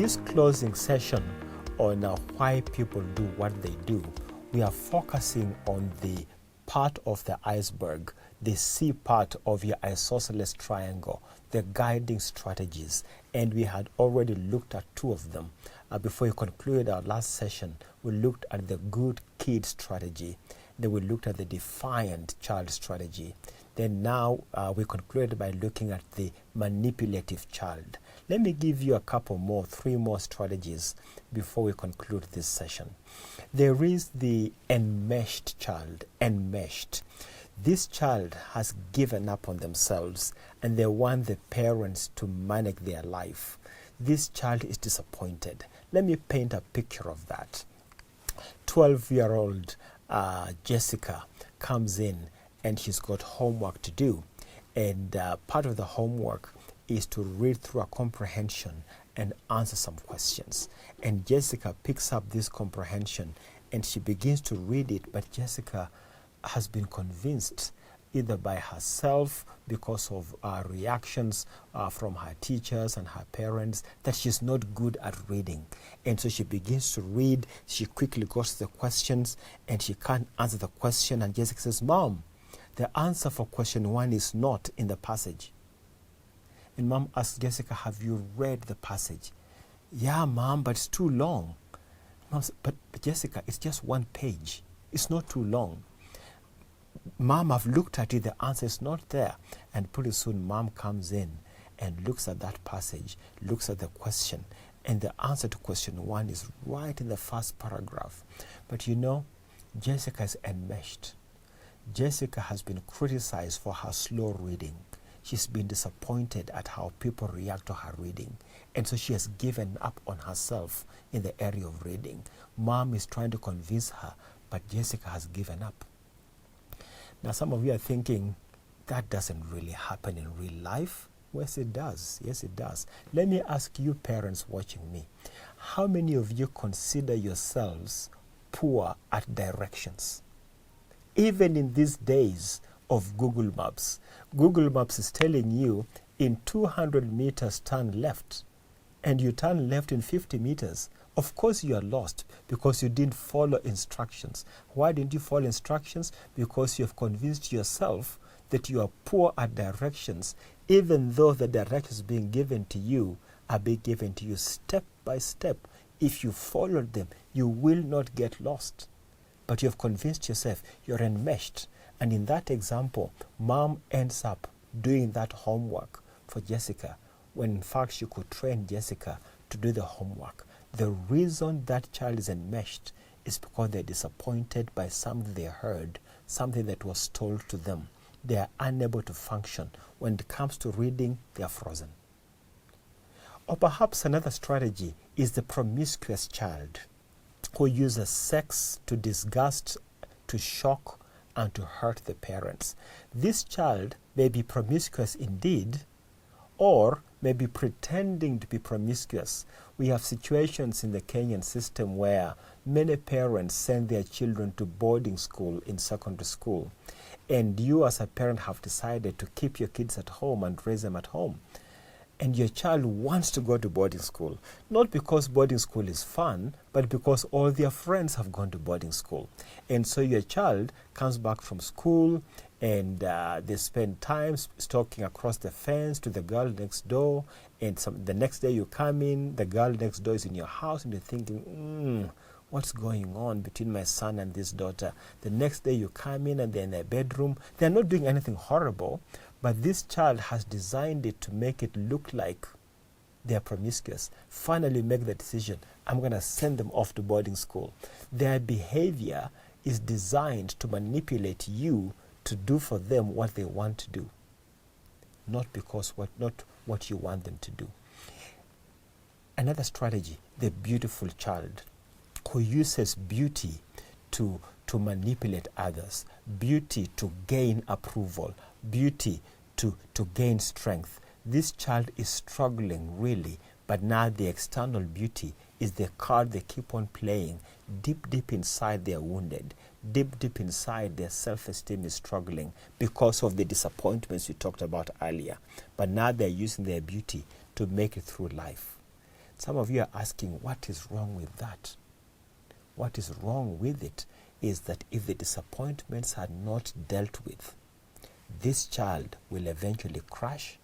this closing session on why people do what they do, we are focusing on the part of the iceberg, the C part of your isosceles triangle, the guiding strategies. And we had already looked at two of them. Before we concluded our last session, we looked at the good kid strategy. Then we looked at the defiant child strategy. Then now we concluded by looking at the manipulative child. Let me give you a couple more, three more strategies before we conclude this session. There is the enmeshed child, enmeshed. This child has given up on themselves and they want the parents to manage their life. This child is disappointed. Let me paint a picture of that. 12-year-old Jessica comes in and she's got homework to do. And part of the homework is to read through a comprehension and answer some questions. And Jessica picks up this comprehension and she begins to read it, but Jessica has been convinced either by herself because of reactions from her teachers and her parents that she's not good at reading. And so she begins to read, she quickly goes to the questions and she can't answer the question, and Jessica says, "Mom, the answer for question 1 is not in the passage." And Mom asks Jessica, "Have you read the passage?" "Yeah, Mom, but it's too long." Mom says, but Jessica, it's just 1 page. It's not too long. "Mom, I've looked at it, the answer is not there." And pretty soon Mom comes in and looks at that passage, looks at the question, and the answer to question 1 is right in the first paragraph. But you know, Jessica is enmeshed. Jessica has been criticized for her slow reading. She's been disappointed at how people react to her reading. And so she has given up on herself in the area of reading. Mom is trying to convince her, but Jessica has given up. Now some of you are thinking, that doesn't really happen in real life. Yes, it does. Yes, it does. Let me ask you parents watching me, how many of you consider yourselves poor at directions? Even in these days of Google Maps. Google Maps is telling you in 200 meters turn left, and you turn left in 50 meters. Of course you are lost because you didn't follow instructions. Why didn't you follow instructions? Because you have convinced yourself that you are poor at directions, even though the directions being given to you are being given to you step by step. If you follow them, you will not get lost. But you have convinced yourself you're enmeshed. And in that example, Mom ends up doing that homework for Jessica, when in fact she could train Jessica to do the homework. The reason that child is enmeshed is because they're disappointed by something they heard, something that was told to them. They are unable to function. When it comes to reading, they are frozen. Or perhaps another strategy is the promiscuous child, who uses sex to disgust, to shock, and to hurt the parents. This child may be promiscuous indeed, or may be pretending to be promiscuous. We have situations in the Kenyan system where many parents send their children to boarding school in secondary school, and you as a parent have decided to keep your kids at home and raise them at home. And your child wants to go to boarding school, not because boarding school is fun, but because all their friends have gone to boarding school. And so your child comes back from school and they spend time stalking across the fence to the girl next door. And the next day you come in, the girl next door is in your house, and you're thinking, what's going on between my son and this daughter? The next day you come in and they're in their bedroom. They're not doing anything horrible, but this child has designed it to make it look like they're promiscuous. Finally make the decision, I'm going to send them off to boarding school. Their behavior is designed to manipulate you to do for them what they want to do, not what you want them to do. Another strategy, the beautiful child, who uses beauty to manipulate others, beauty to gain approval, beauty to gain strength. This child is struggling really, but now the external beauty is the card they keep on playing. Deep inside they're wounded. Deep inside their self-esteem is struggling because of the disappointments we talked about earlier. But now they're using their beauty to make it through life. Some of you are asking, what is wrong with that? What is wrong with it is that if the disappointments are not dealt with, this child will eventually crash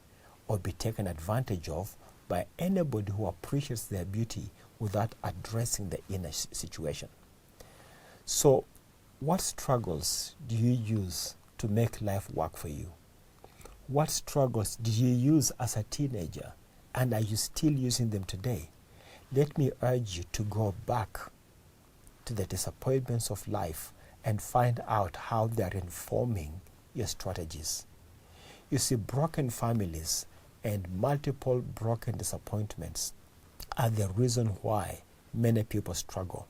or be taken advantage of by anybody who appreciates their beauty without addressing the inner situation. So, what struggles do you use to make life work for you? What struggles did you use as a teenager, and are you still using them today? Let me urge you to go back to the disappointments of life and find out how they are informing your strategies. You see, broken families and multiple broken disappointments are the reason why many people struggle.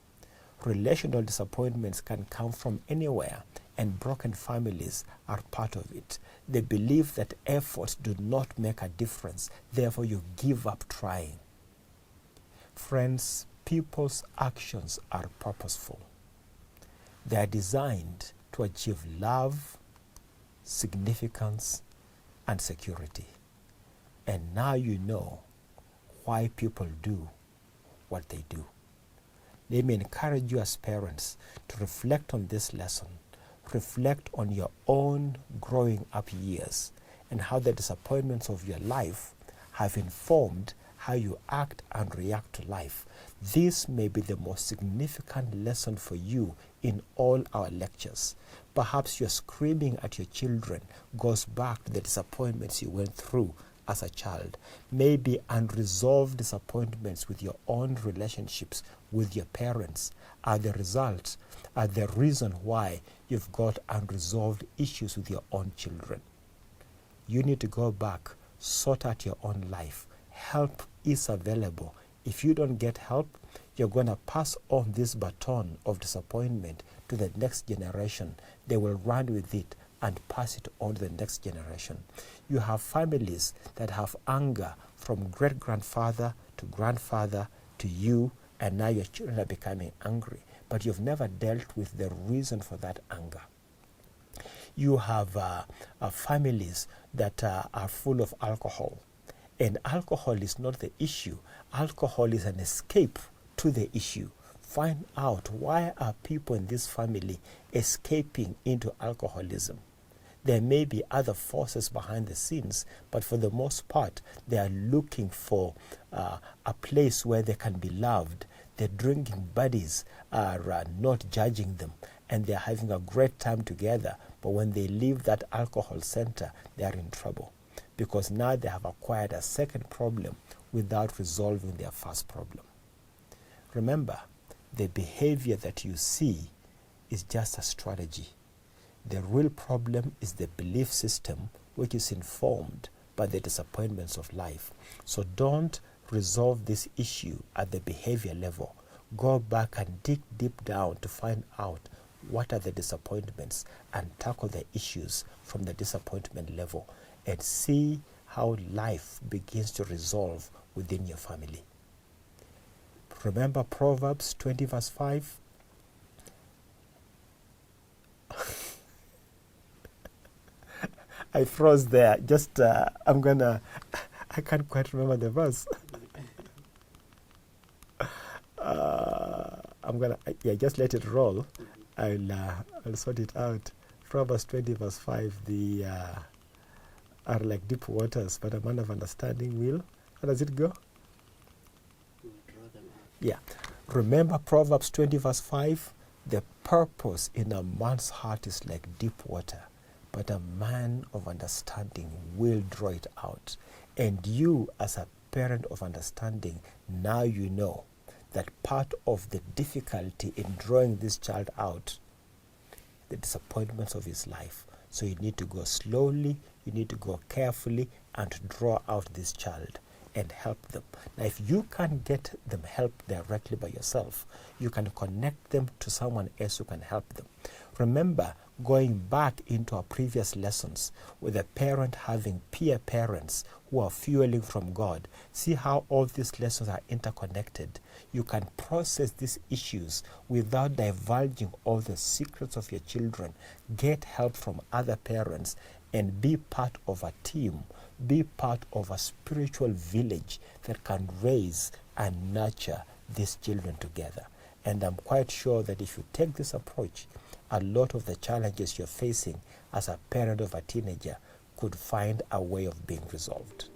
Relational disappointments can come from anywhere, and broken families are part of it. They believe that efforts do not make a difference, therefore you give up trying. Friends, people's actions are purposeful. They are designed to achieve love, significance, and security. And now you know why people do what they do. Let me encourage you as parents to reflect on this lesson. Reflect on your own growing up years and how the disappointments of your life have informed how you act and react to life. This may be the most significant lesson for you in all our lectures. Perhaps your screaming at your children goes back to the disappointments you went through as a child. Maybe unresolved disappointments with your own relationships with your parents are the reason why you've got unresolved issues with your own children. You need to go back, sort out your own life. Help is available. If you don't get help, you're going to pass on this baton of disappointment to the next generation. They will run with it and pass it on to the next generation. You have families that have anger from great-grandfather to grandfather to you, and now your children are becoming angry, but you've never dealt with the reason for that anger. You have families that are full of alcohol, and alcohol is not the issue. Alcohol is an escape to the issue. Find out, why are people in this family escaping into alcoholism? There may be other forces behind the scenes, but for the most part, they are looking for a place where they can be loved. Their drinking buddies are not judging them, and they're having a great time together. But when they leave that alcohol center, they are in trouble, because now they have acquired a second problem without resolving their first problem. Remember, the behavior that you see is just a strategy. The real problem is the belief system, which is informed by the disappointments of life. So don't resolve this issue at the behavior level. Go back and dig deep down to find out what are the disappointments and tackle the issues from the disappointment level, and see how life begins to resolve within your family. Remember Proverbs 20 verse 5? I froze there. Just, I can't quite remember the verse. Just let it roll. I'll sort it out. Proverbs 20 verse 5, are like deep waters, but a man of understanding will. How does it go? Yeah. Remember Proverbs 20 verse 5? The purpose in a man's heart is like deep water, but a man of understanding will draw it out. And you, as a parent of understanding, now you know that part of the difficulty in drawing this child out, the disappointments of his life. So you need to go slowly, you need to go carefully, and draw out this child and help them. Now, if you can't get them help directly by yourself, you can connect them to someone else who can help them. Remember, going back into our previous lessons with a parent having peer parents who are fueling from God, see how all these lessons are interconnected. You can process these issues without divulging all the secrets of your children. Get help from other parents and be part of a team, be part of a spiritual village that can raise and nurture these children together. And I'm quite sure that if you take this approach, a lot of the challenges you're facing as a parent of a teenager could find a way of being resolved.